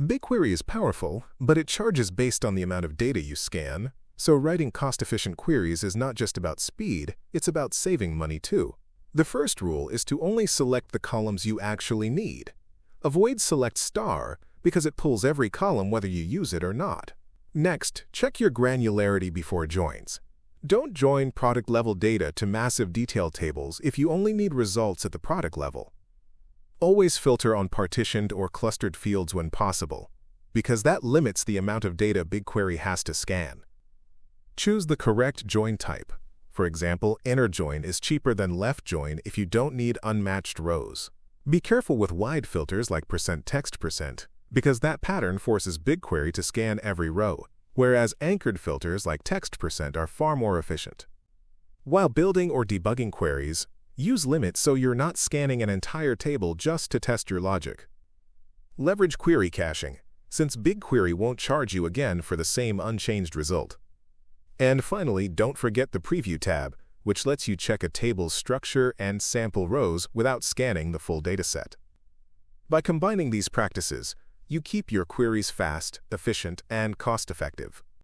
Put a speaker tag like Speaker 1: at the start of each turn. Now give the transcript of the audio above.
Speaker 1: BigQuery is powerful, but it charges based on the amount of data you scan, so writing cost-efficient queries is not just about speed, it's about saving money too. The first rule is to only select the columns you actually need. Avoid select star because it pulls every column whether you use it or not. Next, check your granularity before joins. Don't join product-level data to massive detail tables if you only need results at the product level. Always filter on partitioned or clustered fields when possible, because that limits the amount of data BigQuery has to scan. Choose the correct join type. For example, inner join is cheaper than left join if you don't need unmatched rows. Be careful with wide filters like %text%, because that pattern forces BigQuery to scan every row, whereas anchored filters like text% are far more efficient. While building or debugging queries, use limits so you're not scanning an entire table just to test your logic. Leverage query caching, since BigQuery won't charge you again for the same unchanged result. And finally, don't forget the Preview tab, which lets you check a table's structure and sample rows without scanning the full dataset. By combining these practices, you keep your queries fast, efficient, and cost-effective.